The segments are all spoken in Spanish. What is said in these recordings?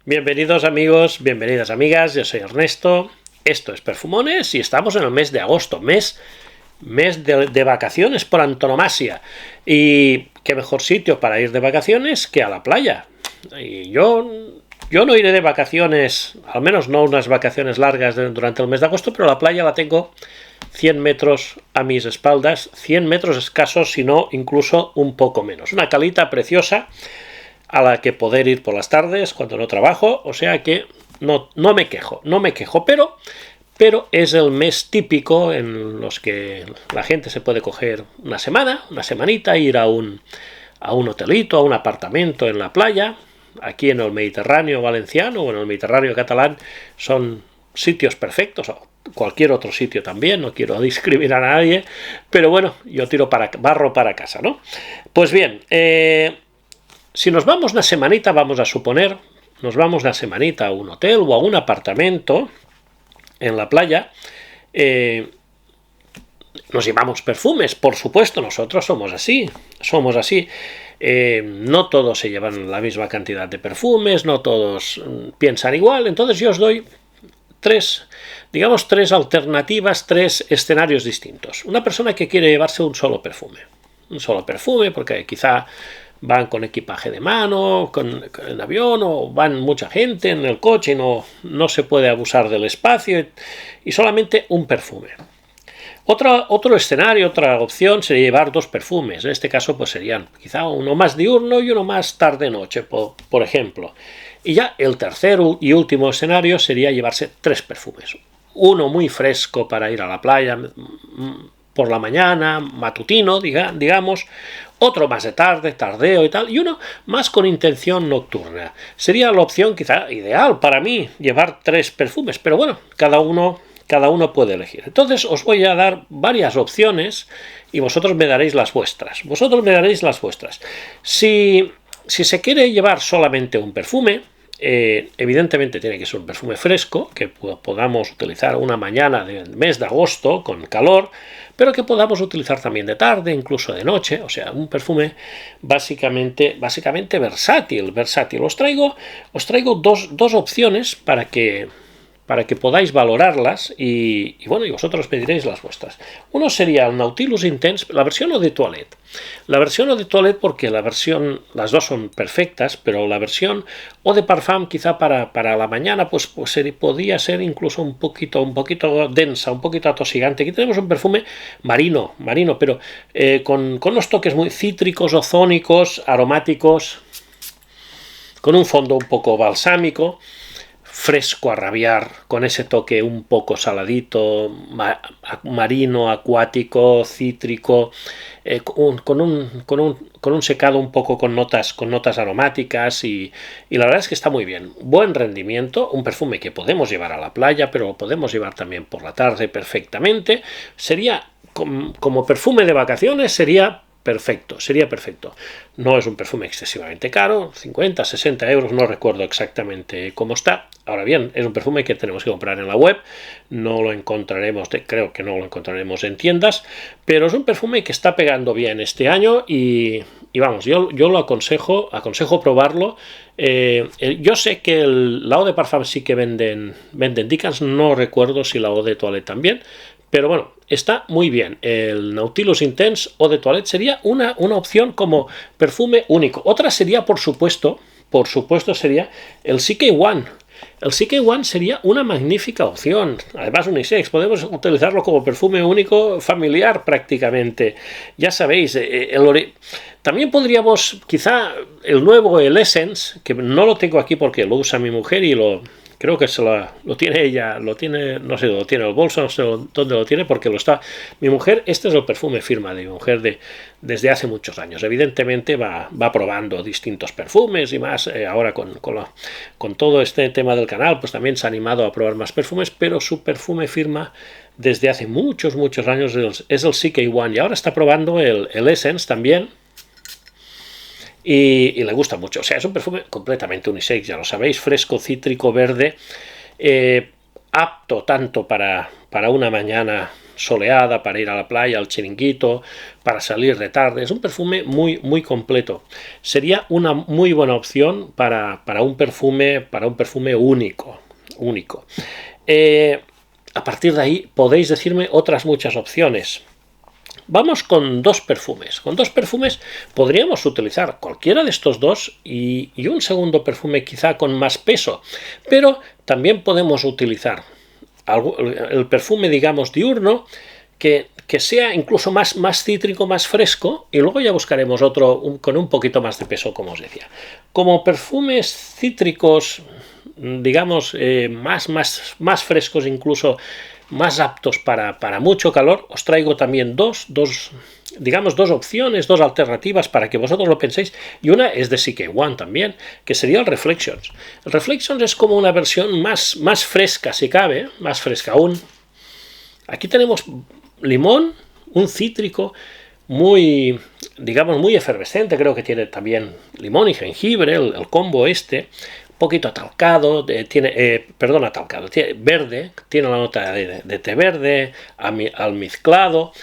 Bienvenidos amigos, bienvenidas amigas, yo soy Ernesto, esto es Perfumones y estamos en el mes de agosto, mes de vacaciones por antonomasia. Y qué mejor sitio para ir de vacaciones que a la playa. Y yo no iré de vacaciones, al menos no unas vacaciones largas durante el mes de agosto, pero la playa la tengo 100 metros a mis espaldas, 100 metros escasos, si no incluso un poco menos. Una calita preciosa a la que poder ir por las tardes cuando no trabajo, o sea que no me quejo, pero es el mes típico en los que la gente se puede coger una semanita, ir a un hotelito, a un apartamento en la playa. Aquí en el Mediterráneo valenciano o en el Mediterráneo catalán son sitios perfectos, o cualquier otro sitio también, no quiero discriminar a nadie, pero bueno, yo tiro barro para casa, ¿no? Pues bien, si nos vamos una semanita, vamos a suponer, nos vamos una semanita a un hotel o a un apartamento en la playa, nos llevamos perfumes, por supuesto, nosotros somos así. No todos se llevan la misma cantidad de perfumes, no todos piensan igual, entonces yo os doy tres alternativas, tres escenarios distintos. Una persona que quiere llevarse un solo perfume porque quizá van con equipaje de mano, en avión, o van mucha gente en el coche y no se puede abusar del espacio, y solamente un perfume. Otro escenario, otra opción sería llevar dos perfumes. En este caso pues serían quizá uno más diurno y uno más tarde-noche, por ejemplo. Y ya el tercer y último escenario sería llevarse tres perfumes. Uno muy fresco para ir a la playa por la mañana, matutino, digamos, otro más de tarde, tardeo y tal, y uno más con intención nocturna. Sería la opción quizá ideal para mí, llevar tres perfumes, pero bueno, cada uno puede elegir. Entonces os voy a dar varias opciones y vosotros me daréis las vuestras. Si se quiere llevar solamente un perfume, evidentemente tiene que ser un perfume fresco, que podamos utilizar una mañana del mes de agosto con calor, pero que podamos utilizar también de tarde, incluso de noche, o sea, un perfume básicamente versátil. Os traigo dos opciones para que podáis valorarlas y bueno, y vosotros me diréis las vuestras. Uno sería el Nautilus Intense, la versión Eau de Toilette. La versión Eau de Toilette porque las dos son perfectas, pero la versión Eau de Parfum quizá para la mañana pues podría ser incluso un poquito densa, un poquito atosigante. Aquí tenemos un perfume marino, pero con unos toques muy cítricos, ozónicos, aromáticos, con un fondo un poco balsámico, fresco a rabiar, con ese toque un poco saladito, marino, acuático, cítrico, con un secado un poco con notas aromáticas, y la verdad es que está muy bien. Buen rendimiento, un perfume que podemos llevar a la playa, pero lo podemos llevar también por la tarde perfectamente. Sería, como perfume de vacaciones, sería perfecto. No es un perfume excesivamente caro, 50, 60 euros, no recuerdo exactamente cómo está. Ahora bien, es un perfume que tenemos que comprar en la web, creo que no lo encontraremos en tiendas, pero es un perfume que está pegando bien este año y vamos, yo lo aconsejo probarlo. Yo sé que la Eau de Parfum sí que venden Dicans, no recuerdo si la Eau de Toilette también, pero bueno, está muy bien. El Nautilus Intense Eau de Toilette sería una opción como perfume único. Otra sería, por supuesto, sería el CK1. El CK1 sería una magnífica opción. Además, unisex, podemos utilizarlo como perfume único familiar prácticamente. Ya sabéis, también podríamos, quizá, el Essence, que no lo tengo aquí porque lo usa mi mujer y creo que lo tiene ella, no sé dónde lo tiene el bolso, no sé dónde lo tiene porque mi mujer, este es el perfume firma de mi mujer desde hace muchos años. Evidentemente va probando distintos perfumes y más, ahora con todo este tema del canal, pues también se ha animado a probar más perfumes, pero su perfume firma desde hace muchos años es el CK1 y ahora está probando el Essence también. Y le gusta mucho, o sea, es un perfume completamente unisex, ya lo sabéis, fresco, cítrico, verde, apto tanto para una mañana soleada, para ir a la playa, al chiringuito, para salir de tarde. Es un perfume muy completo. Sería una muy buena opción para un perfume único. A partir de ahí podéis decirme otras muchas opciones. Vamos con dos perfumes. Con dos perfumes podríamos utilizar cualquiera de estos dos y un segundo perfume quizá con más peso, pero también podemos utilizar el perfume, digamos, diurno, que sea incluso más cítrico, más fresco, y luego ya buscaremos otro con un poquito más de peso, como os decía. Como perfumes cítricos, digamos, más frescos, incluso más aptos para mucho calor, os traigo también dos opciones, dos alternativas para que vosotros lo penséis, y una es de CK1 también, que sería el Reflections. El Reflections es como una versión más fresca, si cabe, más fresca aún. Aquí tenemos limón, un cítrico muy efervescente, creo que tiene también limón y jengibre, el combo poquito atalcado, tiene verde, tiene la nota de té verde, almizclado,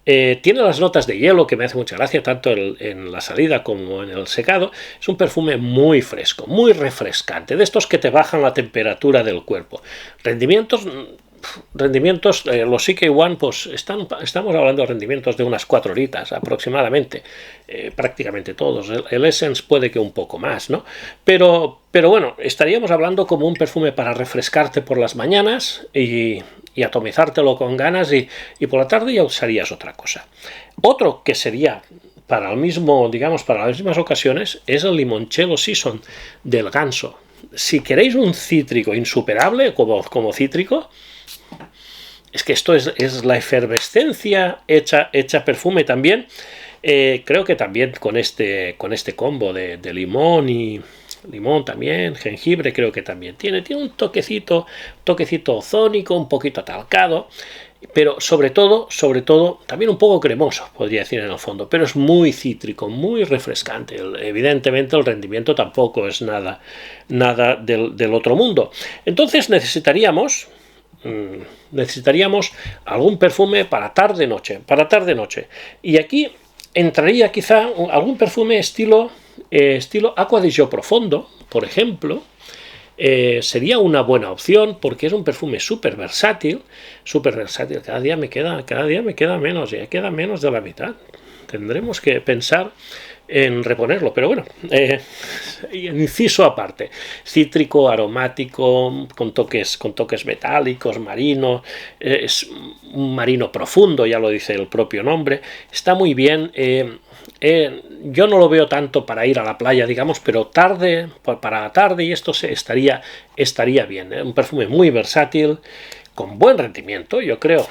tiene las notas de hielo, que me hace mucha gracia, tanto en la salida como en el secado. Es un perfume muy fresco, muy refrescante, de estos que te bajan la temperatura del cuerpo. Rendimientos, los CK1, pues estamos hablando de rendimientos de unas 4 horitas aproximadamente, prácticamente todos. El Essence puede que un poco más, ¿no? Pero bueno, estaríamos hablando como un perfume para refrescarte por las mañanas y atomizártelo con ganas, y por la tarde ya usarías otra cosa. Otro que sería para las mismas ocasiones es el Limoncello Season del Ganso. Si queréis un cítrico insuperable como cítrico, es que esto es la efervescencia hecha perfume también. Creo que también con este combo de limón también, jengibre, creo que también tiene un toquecito ozónico, un poquito atalcado, pero sobre todo también un poco cremoso, podría decir en el fondo, pero es muy cítrico, muy refrescante. Evidentemente el rendimiento tampoco es nada del otro mundo. Entonces necesitaríamos algún perfume para tarde-noche, y aquí entraría quizá algún perfume estilo Acqua di Gio Profondo, por ejemplo. Sería una buena opción porque es un perfume súper versátil. Cada día me queda menos, ya queda menos de la mitad. Tendremos que pensar en reponerlo, pero bueno, inciso aparte. Cítrico, aromático, con toques metálicos, marino, es un marino profundo, ya lo dice el propio nombre. Está muy bien. Yo no lo veo tanto para ir a la playa, digamos, pero para la tarde, y esto estaría bien. Un perfume muy versátil, con buen rendimiento, yo creo.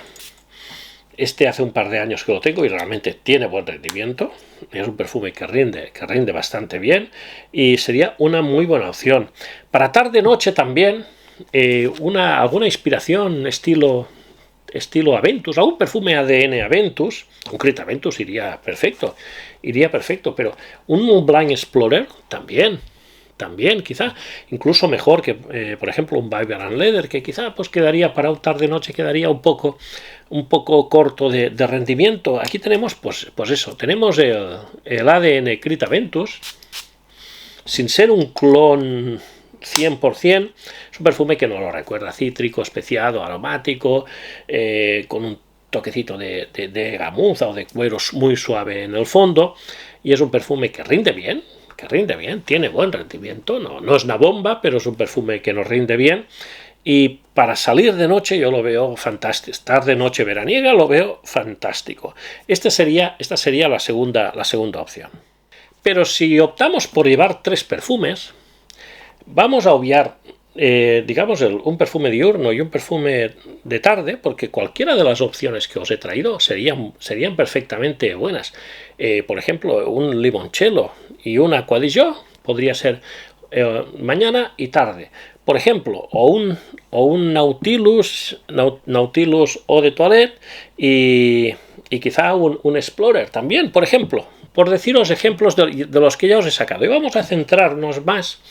Hace un par de años que lo tengo y realmente tiene buen rendimiento. Es un perfume que rinde bastante bien y sería una muy buena opción. Para tarde-noche también, alguna inspiración estilo Aventus, algún perfume ADN Aventus, concreto Aventus iría perfecto, pero un Mont Blanc Explorer también quizá incluso mejor que por ejemplo un Vibrant Leather, que quizá pues quedaría para un tarde-noche, quedaría un poco corto de rendimiento. Aquí tenemos pues eso, tenemos el ADN Crit Aventus, sin ser un clon 100%, es un perfume que no lo recuerda, cítrico, especiado, aromático, con un toquecito de gamuza o de cuero muy suave en el fondo, y es un perfume que rinde bien, tiene buen rendimiento, no es una bomba, pero es un perfume que nos rinde bien, y para salir de noche yo lo veo fantástico. Tarde, noche veraniega, lo veo fantástico. Esta sería la segunda opción. Pero si optamos por llevar 3 perfumes, vamos a obviar un perfume diurno y un perfume de tarde, porque cualquiera de las opciones que os he traído serían perfectamente buenas. Por ejemplo, un limoncello y un Acqua di Gio podría ser mañana y tarde, por ejemplo, o un Nautilus Eau de Toilette y quizá un Explorer también, por ejemplo, por deciros ejemplos de los que ya os he sacado. Y vamos a centrarnos más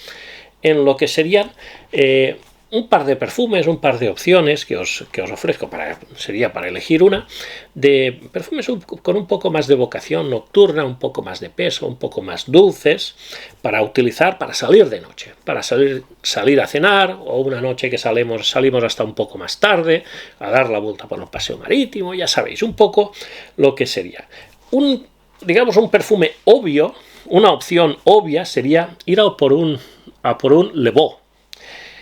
en lo que serían un par de perfumes, un par de opciones que os ofrezco, sería para elegir una, de perfumes con un poco más de vocación nocturna, un poco más de peso, un poco más dulces, para utilizar para salir de noche, para salir a cenar, o una noche que salimos hasta un poco más tarde, a dar la vuelta por un paseo marítimo, ya sabéis, un poco lo que sería. Digamos, un perfume obvio, una opción obvia sería ir a por un Le Beau.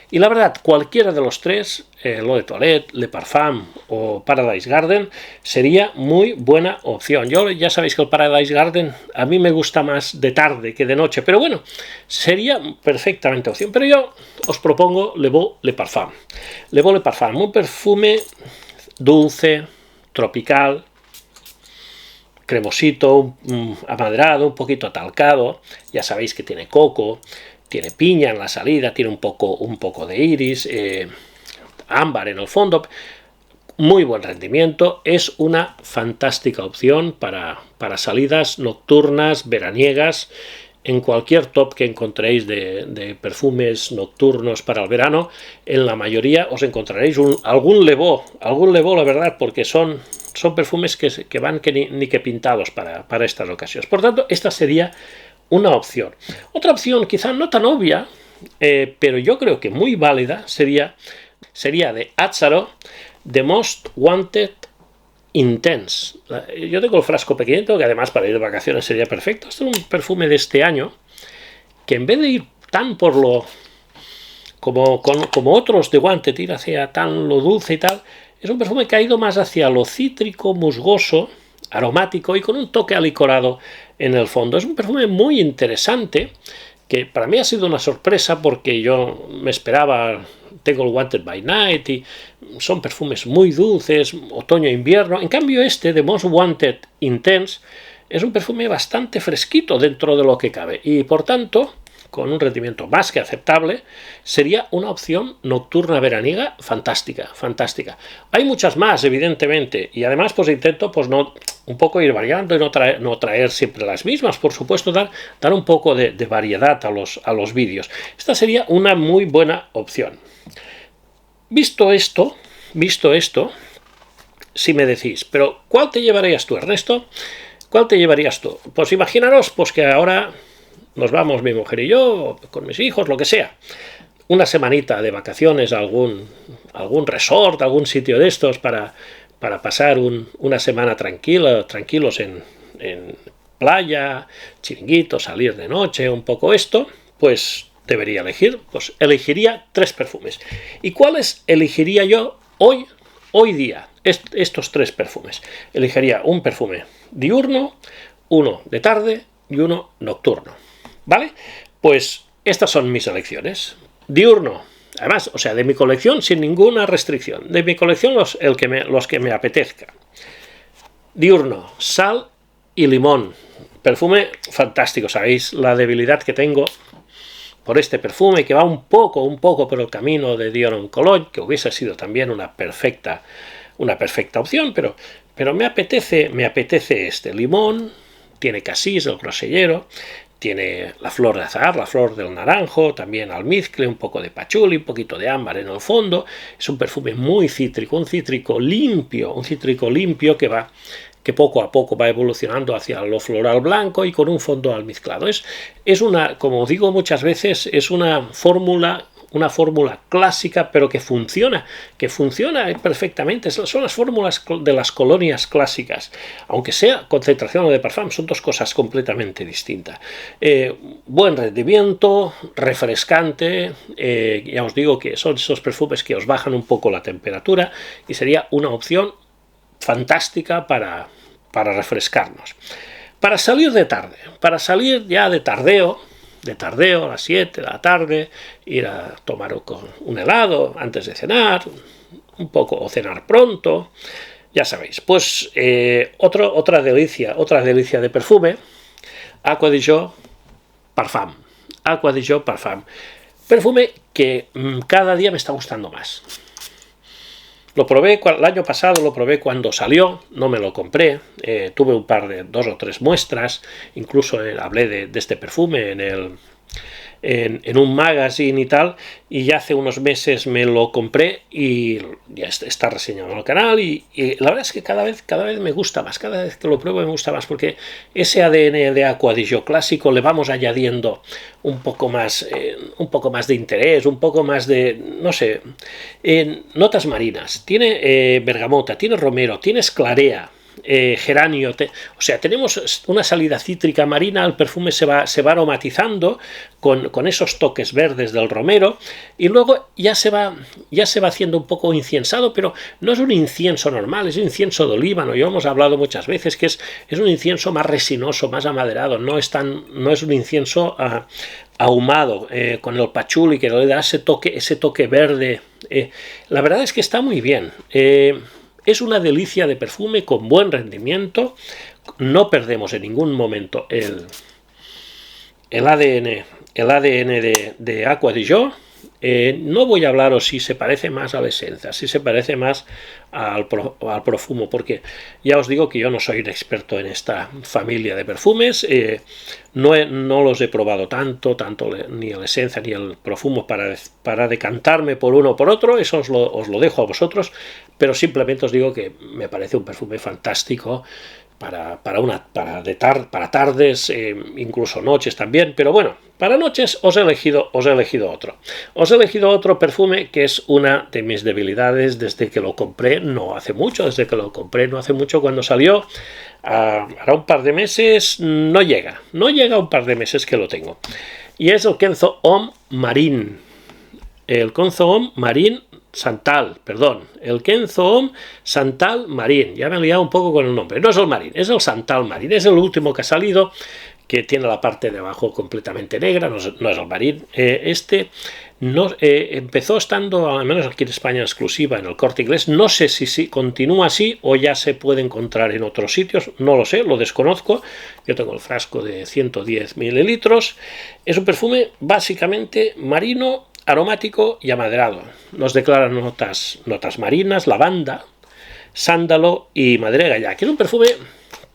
Y la verdad, cualquiera de los tres, L'Eau de Toilette, Le Parfum o Paradise Garden, sería muy buena opción. Yo ya sabéis que el Paradise Garden a mí me gusta más de tarde que de noche, pero bueno, sería perfectamente opción. Pero yo os propongo Le Beau Le Parfum. Le Beau Le Parfum, un perfume dulce, tropical, cremosito, amaderado, un poquito atalcado. Ya sabéis que tiene coco, tiene piña en la salida, tiene un poco de iris, ámbar en el fondo. Muy buen rendimiento, es una fantástica opción para salidas nocturnas, veraniegas. En cualquier top que encontréis de perfumes nocturnos para el verano, en la mayoría os encontraréis algún Le Beau, la verdad, porque son perfumes que van ni que pintados para estas ocasiones. Por tanto, esta sería una opción. Otra opción, quizá no tan obvia, pero yo creo que muy válida, sería de Azzaro, The Most Wanted Intense. Yo tengo el frasco pequeñito, que además para ir de vacaciones sería perfecto. Este es un perfume de este año, que en vez de ir tan por lo como otros de Wanted, ir hacia tan lo dulce y tal, es un perfume que ha ido más hacia lo cítrico, musgoso, aromático y con un toque alicorado en el fondo. Es un perfume muy interesante, que para mí ha sido una sorpresa porque yo me esperaba, tengo el Wanted by Night y son perfumes muy dulces, otoño e invierno. En cambio The Most Wanted Intense, es un perfume bastante fresquito dentro de lo que cabe y por tanto, con un rendimiento más que aceptable, sería una opción nocturna veraniega fantástica. Hay muchas más, evidentemente, y además pues intento un poco ir variando y no traer siempre las mismas, por supuesto, dar un poco de variedad a los vídeos. Esta sería una muy buena opción. Visto esto, si me decís, pero ¿cuál te llevarías tú, Ernesto? ¿Cuál te llevarías tú? Pues imaginaros pues que ahora nos vamos mi mujer y yo, con mis hijos, lo que sea, una semanita de vacaciones a algún resort, algún sitio de estos para pasar una semana tranquilos en playa, chiringuito, salir de noche, un poco esto, pues debería elegiría 3 perfumes. ¿Y cuáles elegiría yo hoy día? Estos 3 perfumes. Elegiría un perfume diurno, uno de tarde y uno nocturno. ¿Vale? Pues estas son mis elecciones. Diurno, además, o sea, de mi colección sin ninguna restricción. De mi colección los que me apetezca. Diurno, sal y limón. Perfume fantástico, ¿sabéis? La debilidad que tengo por este perfume, que va un poco por el camino de Dior en Cologne, que hubiese sido también una perfecta opción, pero me apetece este limón, tiene cassis, el grosellero, tiene la flor de azahar, la flor del naranjo, también almizcle, un poco de pachuli, un poquito de ámbar en el fondo. Es un perfume muy cítrico, un cítrico limpio que poco a poco va evolucionando hacia lo floral blanco y con un fondo almizclado. Es una, como digo muchas veces, es una fórmula clásica, pero que funciona perfectamente. Son las fórmulas de las colonias clásicas, aunque sea concentración o de parfum, son dos cosas completamente distintas. Buen rendimiento, refrescante, ya os digo que son esos perfumes que os bajan un poco la temperatura y sería una opción fantástica para refrescarnos. Para salir de tarde, para salir ya de tardeo a las 7 de la tarde, ir a tomar un helado antes de cenar, un poco, o cenar pronto, ya sabéis. Pues otra delicia de perfume, Acqua di Gio Parfum. Acqua di Gio Parfum. Perfume que cada día me está gustando más. Lo probé el año pasado, lo probé cuando salió, no me lo compré, tuve dos o tres muestras, incluso hablé de este perfume en en un magazine y tal, y ya hace unos meses me lo compré y ya está reseñado en el canal, y la verdad es que cada vez me gusta más, cada vez que lo pruebo me gusta más, porque ese ADN de Aqua di Gio clásico le vamos añadiendo un poco más de interés, un poco más de, no sé, notas marinas. Tiene bergamota, tiene romero, tiene esclarea, geranio, o sea, tenemos una salida cítrica marina. El perfume se va aromatizando con esos toques verdes del romero, y luego ya se va haciendo un poco inciensado, pero no es un incienso normal, es un incienso de olíbano. Ya hemos hablado muchas veces que es un incienso más resinoso, más amaderado, no es un incienso ahumado con el pachuli, que le da ese toque verde. La verdad es que está muy bien. Es una delicia de perfume con buen rendimiento. No perdemos en ningún momento el ADN de Aqua di Gio. No voy a hablaros si se parece más a la esencia, si se parece más al profumo, porque ya os digo que yo no soy un experto en esta familia de perfumes. No los he probado tanto ni la esencia ni el profumo para decantarme por uno o por otro. Eso os lo dejo a vosotros, pero simplemente os digo que me parece un perfume fantástico para tardes, incluso noches también. Pero bueno, para noches os he elegido otro perfume que es una de mis debilidades desde que lo compré no hace mucho, cuando salió. Hará un par de meses, no llega un par de meses que lo tengo, y es el Kenzo Homme Marine. El Kenzo Homme Marine Santal, perdón, el Kenzo Homme Santal Marine. Ya me he liado un poco con el nombre. No es el Marine, es el Santal Marine. Es el último que ha salido, que tiene la parte de abajo completamente negra. No es el Marine. Empezó estando, al menos aquí en España, exclusiva en el Corte Inglés. No sé si continúa así o ya se puede encontrar en otros sitios. No lo sé, lo desconozco. Yo tengo el frasco de 110 mililitros. Es un perfume básicamente marino, aromático y amaderado. Nos declara notas marinas, lavanda, sándalo y madera de gallá, que es un perfume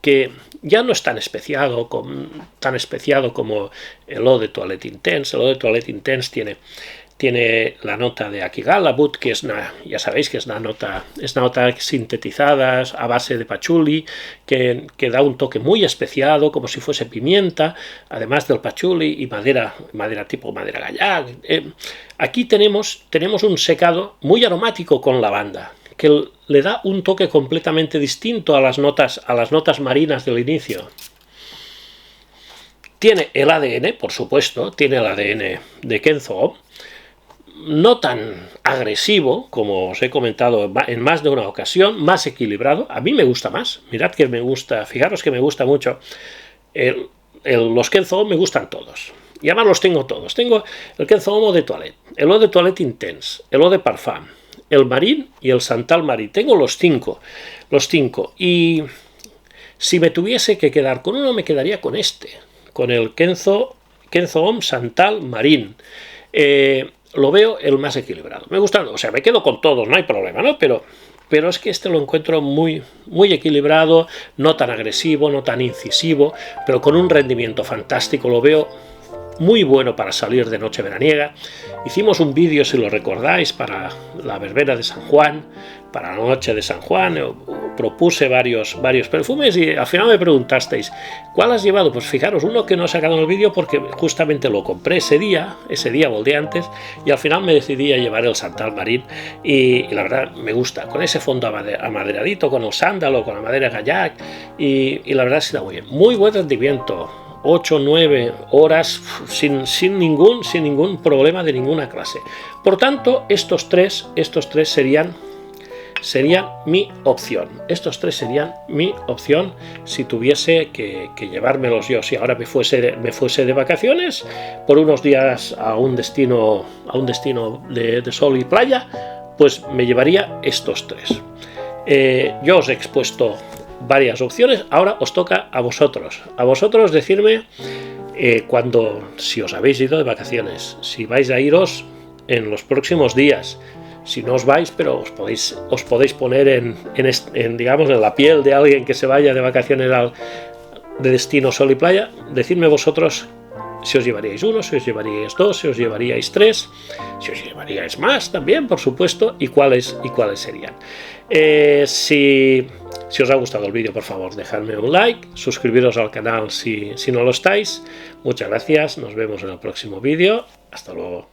que ya no es tan especiado como el Eau de Toilette Intense. El Eau de Toilette Intense tiene la nota de Akigalabut, que ya sabéis que es una nota sintetizada a base de patchouli, que da un toque muy especiado, como si fuese pimienta, además del patchouli y madera tipo madera gallá. Aquí tenemos un secado muy aromático con lavanda, que le da un toque completamente distinto a las notas marinas del inicio. Tiene el ADN, por supuesto, tiene el ADN de Kenzo Homme, no tan agresivo, como os he comentado en más de una ocasión, más equilibrado. A mí me gusta más. Mirad que me gusta, fijaros que me gusta mucho. Los Kenzo Homme me gustan todos. Y además los tengo todos. Tengo el Kenzo Homme Eau de Toilette, el Eau de Toilette Intense, el Eau de Parfum, el Marine y el Santal Marine. Tengo los cinco. Y si me tuviese que quedar con uno, me quedaría con con el Kenzo Homme Santal Marine. Lo veo el más equilibrado. Me gusta, o sea, me quedo con todos, no hay problema, ¿no? Pero es que lo encuentro muy equilibrado, no tan agresivo, no tan incisivo, pero con un rendimiento fantástico. Lo veo muy bueno para salir de noche veraniega. Hicimos un vídeo, si lo recordáis, para la verbena de San Juan, para la noche de San Juan. Propuse varios perfumes y al final me preguntasteis ¿cuál has llevado? Pues fijaros, uno que no he sacado en el vídeo porque justamente lo compré ese día o el día antes, y al final me decidí a llevar el Santal Marine, y la verdad me gusta, con ese fondo amaderadito, con el sándalo, con la madera gallá, y la verdad está muy bien, muy buen rendimiento. 8 o 9 horas sin ningún problema de ninguna clase. Por tanto, estos tres serían mi opción. Estos tres serían mi opción si tuviese que llevármelos yo. Si ahora me fuese de vacaciones por unos días a un destino de sol y playa, pues me llevaría estos tres. Yo os he expuesto varias opciones. Ahora os toca a vosotros decirme si os habéis ido de vacaciones, si vais a iros en los próximos días, si no os vais, pero os podéis poner en la piel de alguien que se vaya de vacaciones de destino sol y playa. Decidme vosotros si os llevaríais uno, si os llevaríais dos, si os llevaríais tres, si os llevaríais más también, por supuesto, y cuáles serían. Si os ha gustado el vídeo, por favor, dejadme un like, suscribiros al canal si no lo estáis. Muchas gracias, nos vemos en el próximo vídeo. Hasta luego.